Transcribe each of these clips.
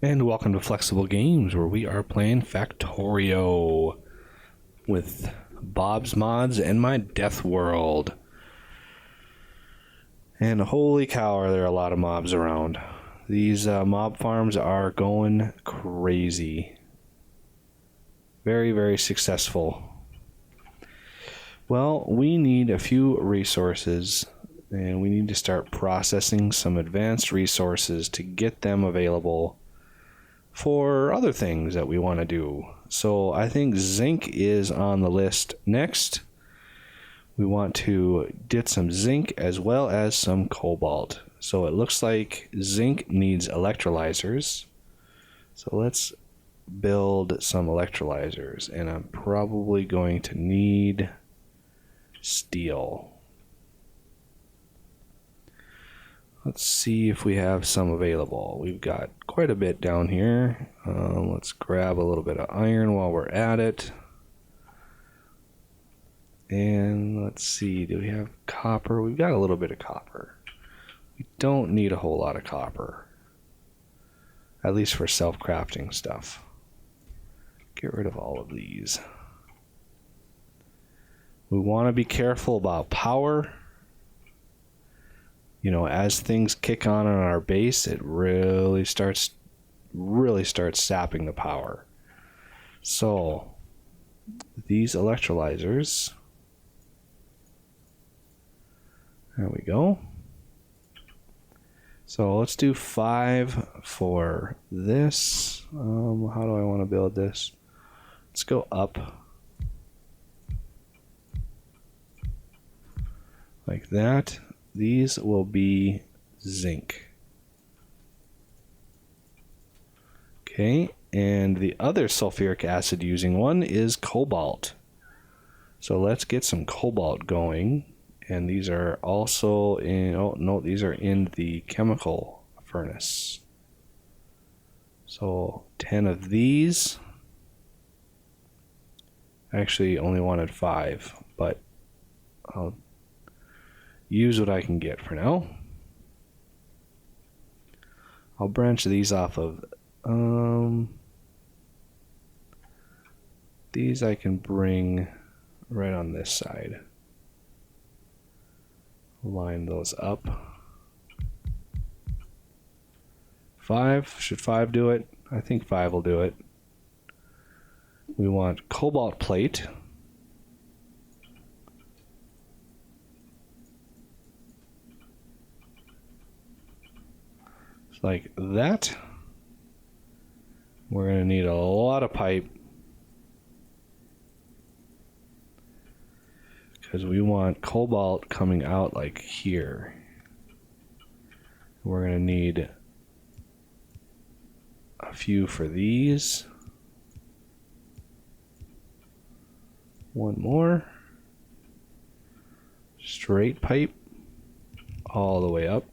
And welcome to Flexible Games, where we are playing Factorio with Bob's Mods and my DeathWorld. And holy cow, are there a lot of mobs around. These mob farms are going crazy. Very, very successful. Well, we need a few resources, and we need to start processing some advanced resources to get them available for other things that we want to do. So I think zinc is on the list next. We want to get some zinc as well as some cobalt. So it looks like zinc needs electrolyzers. So let's build some electrolyzers, and I'm probably going to need steel. Let's see if we have some available. We've got quite a bit down here. Let's grab a little bit of iron while we're at it. And let's see, do we have copper? We've got a little bit of copper. We don't need a whole lot of copper, at least for self-crafting stuff. Get rid of all of these. We want to be careful about power. You know, as things kick on our base, it really starts sapping the power. So these electrolyzers, there we go. So let's do 5 for this. How do I want to build this? Let's go up like that. These will be zinc. Okay, and the other sulfuric acid using one is cobalt. So let's get some cobalt going. And these are also in, oh no, these are in the chemical furnace. So 10 of these. I actually only wanted 5, but I'll use what I can get for now. I'll branch these off of these. I can bring right on this side. Line those up. 5, should 5 do it? I think 5 will do it. We want cobalt plate. Like that. We're going to need a lot of pipe because we want cobalt coming out like here. We're going to need a few for these. One more. Straight pipe all the way up.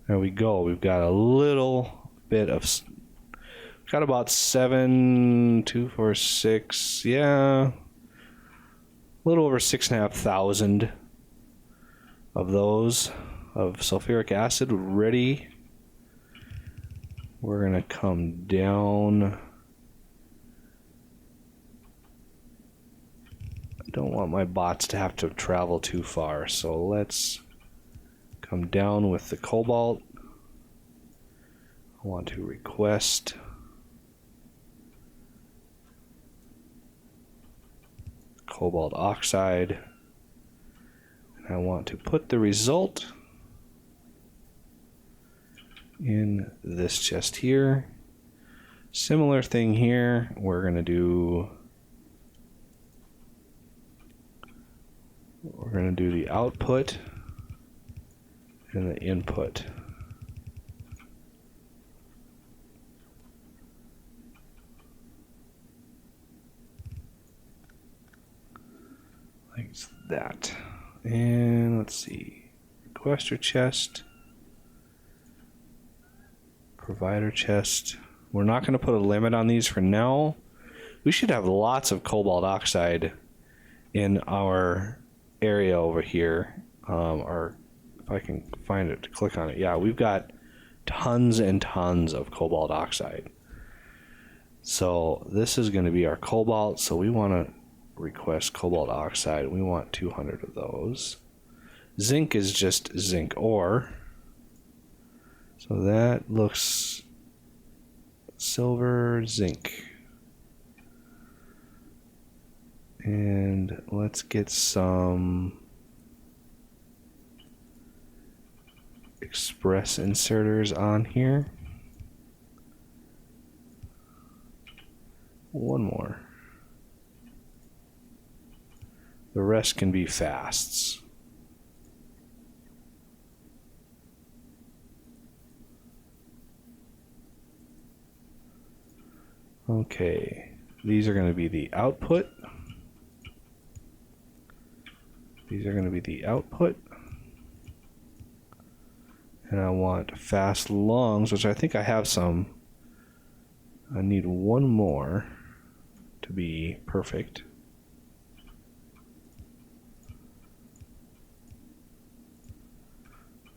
There we go. We've got a little bit of, got about 7, 2, 4, 6, yeah, a little over 6,500 of those of sulfuric acid ready. We're gonna come down. I don't want my bots to have to travel too far, so let's come down with the cobalt. I want to request cobalt oxide, and I want to put the result in this chest here. Similar thing here. We're going to do the output and the input. Like that. And let's see. Requester chest. Provider chest. We're not going to put a limit on these for now. We should have lots of cobalt oxide in our area over here, our I can find it to click on it. Yeah, we've got tons and tons of cobalt oxide. So this is going to be our cobalt. So we want to request cobalt oxide. We want 200 of those. Zinc is just zinc ore. So that looks silver, zinc. And let's get some express inserters on here. One more. The rest can be fasts. Okay, these are going to be the output. These are going to be the output. And I want fast longs, which I think I have some. I need one more to be perfect.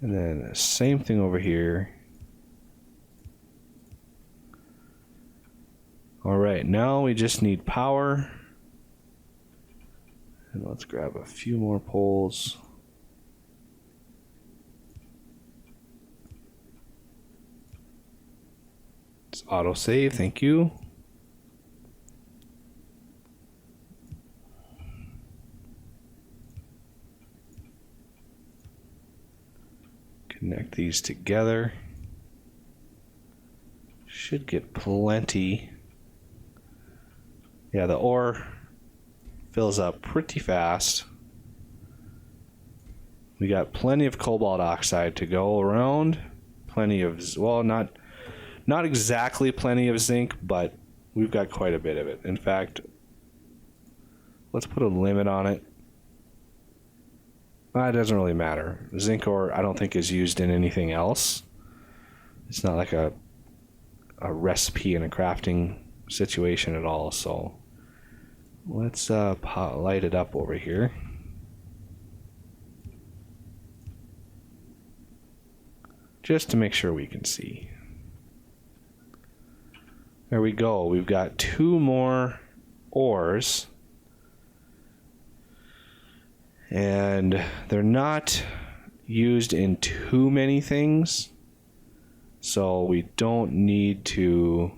And then same thing over here. All right, now we just need power. And let's grab a few more poles. It's autosave, thank you. Connect these together. Should get plenty. Yeah, the ore fills up pretty fast. We got plenty of cobalt oxide to go around. Plenty of, well, not exactly plenty of zinc, but we've got quite a bit of it. In fact, let's put a limit on it. It doesn't really matter. Zinc ore, I don't think, is used in anything else. It's not like a recipe in a crafting situation at all. So let's light it up over here. Just to make sure we can see. There we go. We've got 2 more ores. And they're not used in too many things. So we don't need to...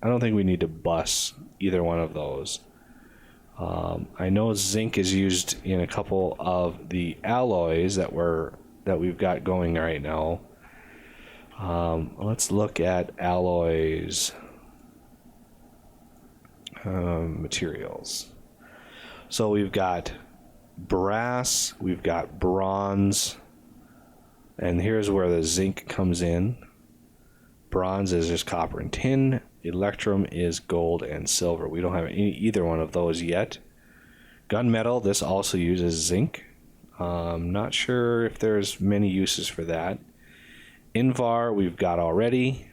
I don't think we need to bus either one of those. I know zinc is used in a couple of the alloys that we've got going right now. Let's look at alloys materials. So we've got brass, we've got bronze, and here's where the zinc comes in. Bronze is just copper and tin. Electrum is gold and silver. We don't have either one of those yet. Gunmetal, this also uses zinc. Not sure if there's many uses for that. Invar we've got already.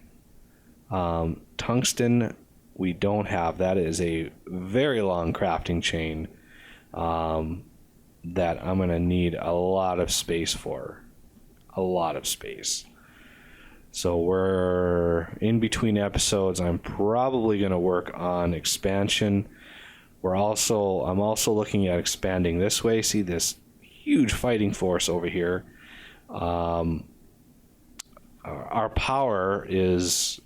Tungsten we don't have. That is a very long crafting chain that I'm going to need a lot of space for. A lot of space. So we're in between episodes. I'm probably going to work on expansion. I'm also looking at expanding this way. See this huge fighting force over here. Our power is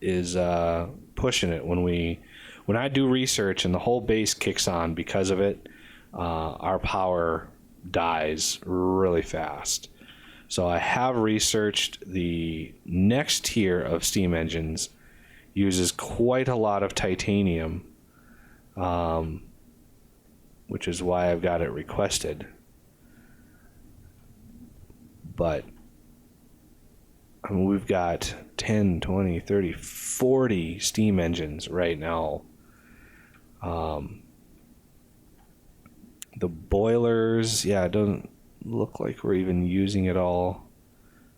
pushing it when I do research and the whole base kicks on because of it. Our power dies really fast. So I have researched the next tier of steam engines uses quite a lot of titanium, which is why I've got it requested. But I mean, we've got 10, 20, 30, 40 steam engines right now. The boilers, yeah, it doesn't look like we're even using it all.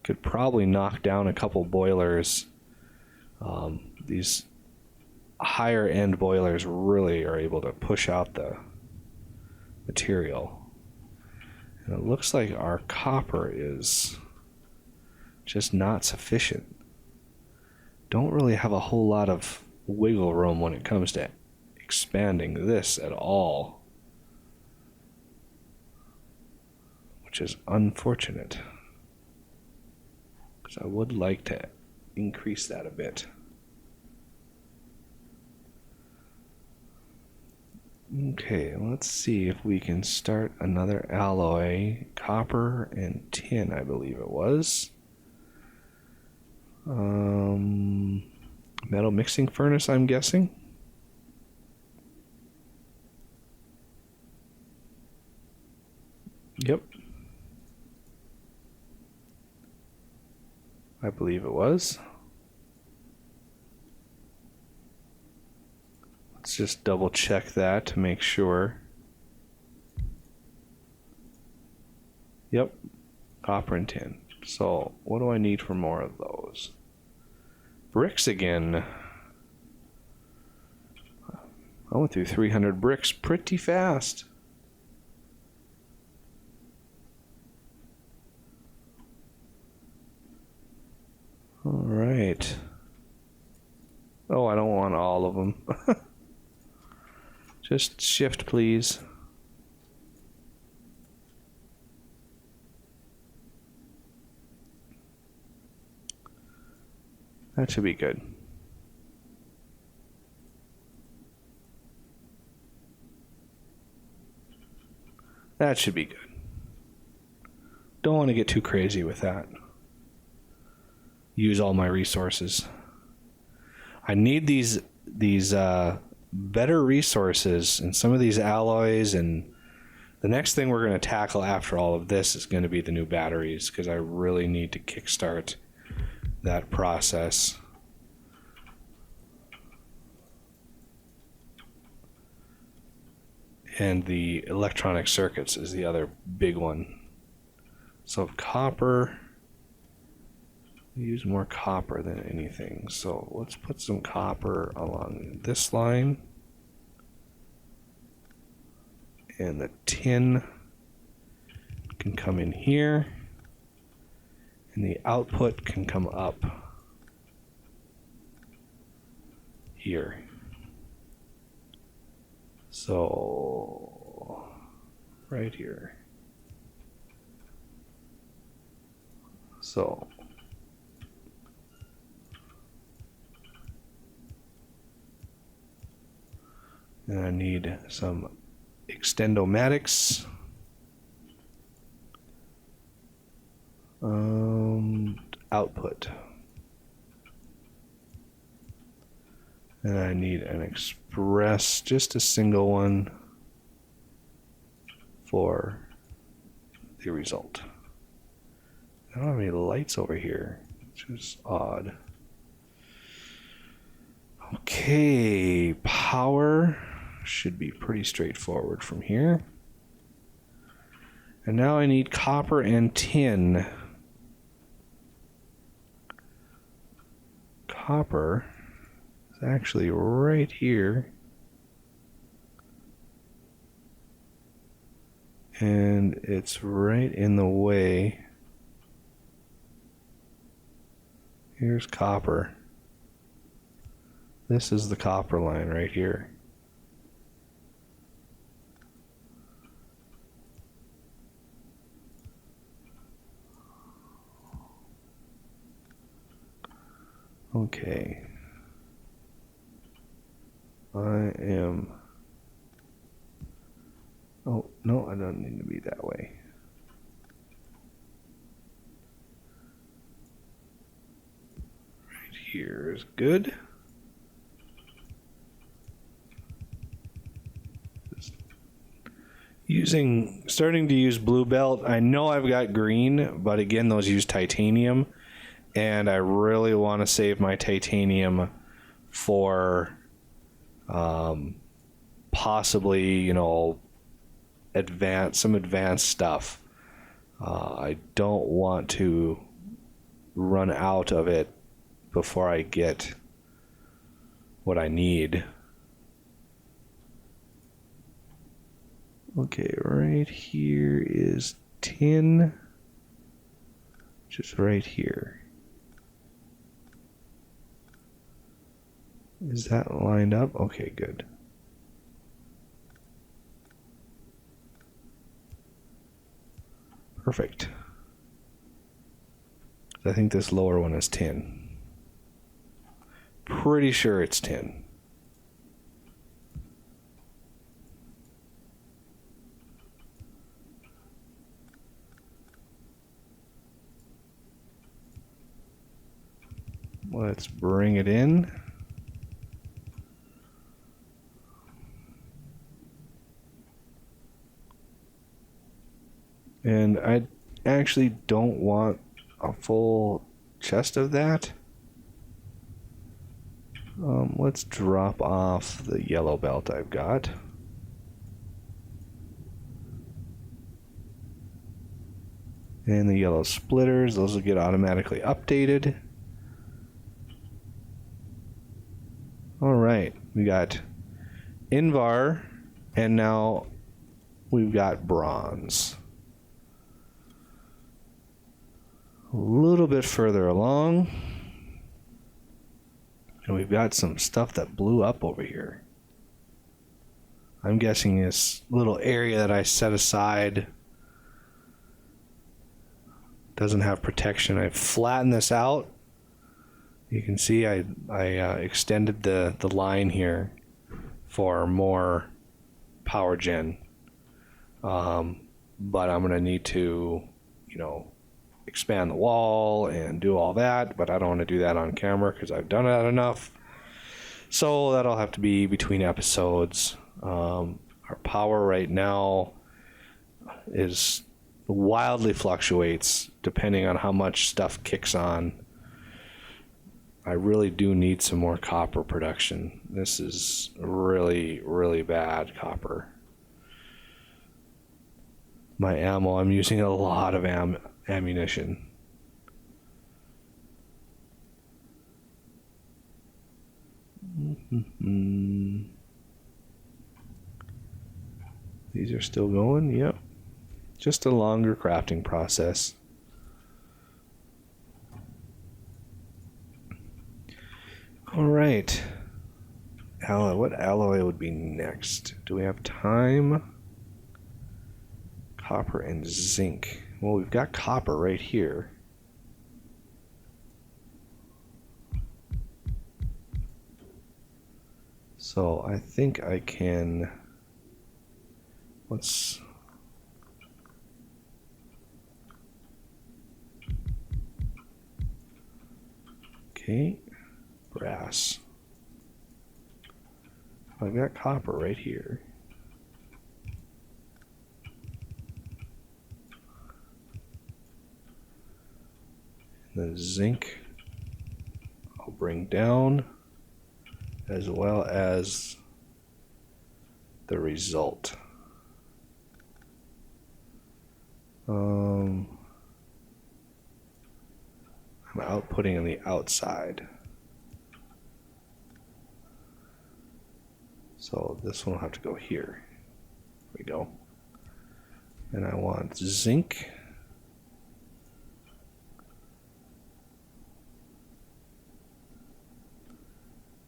Could probably knock down a couple boilers. These higher end boilers really are able to push out the material. And it looks like our copper is just not sufficient. Don't really have a whole lot of wiggle room when it comes to expanding this at all, which is unfortunate, because I would like to increase that a bit. Okay, let's see if we can start another alloy. Copper and tin, I believe it was. Metal mixing furnace, I'm guessing. Yep. I believe it was. Let's just double check that to make sure. Yep. Copper and tin. So, what do I need for more of those? Bricks again. I went through 300 bricks pretty fast. All right. Oh, I don't want all of them. Just shift, please. That should be good. That should be good. Don't want to get too crazy with that. Use all my resources. I need these better resources in some of these alloys, and the next thing we're going to tackle after all of this is going to be the new batteries, because I really need to kickstart that process. And the electronic circuits is the other big one. So copper, we use more copper than anything. So let's put some copper along this line. And the tin can come in here. And the output can come up here. So, right here. So, and I need some extendomatics. Output. And I need an express, just a single one for the result. I don't have any lights over here, which is odd. Okay, power should be pretty straightforward from here. And now I need copper and tin. Copper is actually right here. And it's right in the way. Here's copper. This is the copper line right here. Okay. I am... Oh, no, I don't need to be that way. Right here is good. Starting to use blue belt. I know I've got green, but again, those use titanium. And I really want to save my titanium for possibly, some advanced stuff. I don't want to run out of it before I get what I need. Okay, right here is tin, which is right here. Is that lined up? Okay, good. Perfect. I think this lower one is tin. Pretty sure it's tin. Let's bring it in. And I actually don't want a full chest of that. Let's drop off the yellow belt I've got. And the yellow splitters, those will get automatically updated. Alright, we got Invar, and now we've got bronze. A little bit further along, and we've got some stuff that blew up over here. I'm guessing this little area that I set aside doesn't have protection. I flattened this out. You can see I extended the line here for more power gen. But I'm going to need to, expand the wall and do all that, but I don't want to do that on camera because I've done that enough. So that'll have to be between episodes. Our power right now is wildly fluctuates depending on how much stuff kicks on. I really do need some more copper production. This is really, really bad copper. My ammo, I'm using a lot of ammunition. These are still going, yep. Just a longer crafting process. All right. What alloy would be next? Do we have time? Copper and zinc. Well, we've got copper right here. So I think I can... Let's... Okay. Brass. I've got copper right here. The zinc I'll bring down, as well as the result. I'm outputting on the outside. So this one will have to go here. There we go. And I want zinc.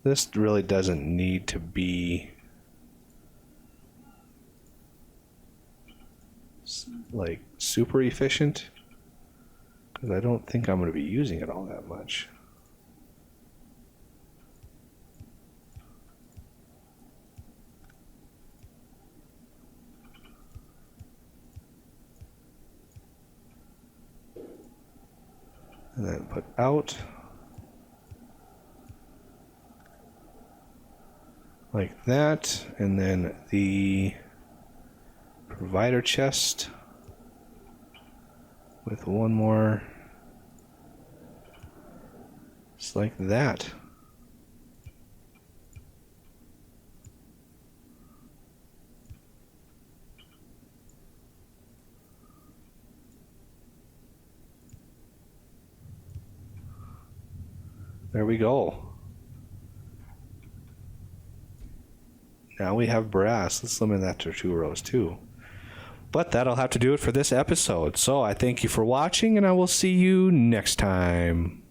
This really doesn't need to be like super efficient, because I don't think I'm going to be using it all that much. And then put out like that, and then the provider chest with one more, just like that. There we go. Now we have brass. Let's limit that to 2 rows too. But that'll have to do it for this episode. So I thank you for watching, and I will see you next time.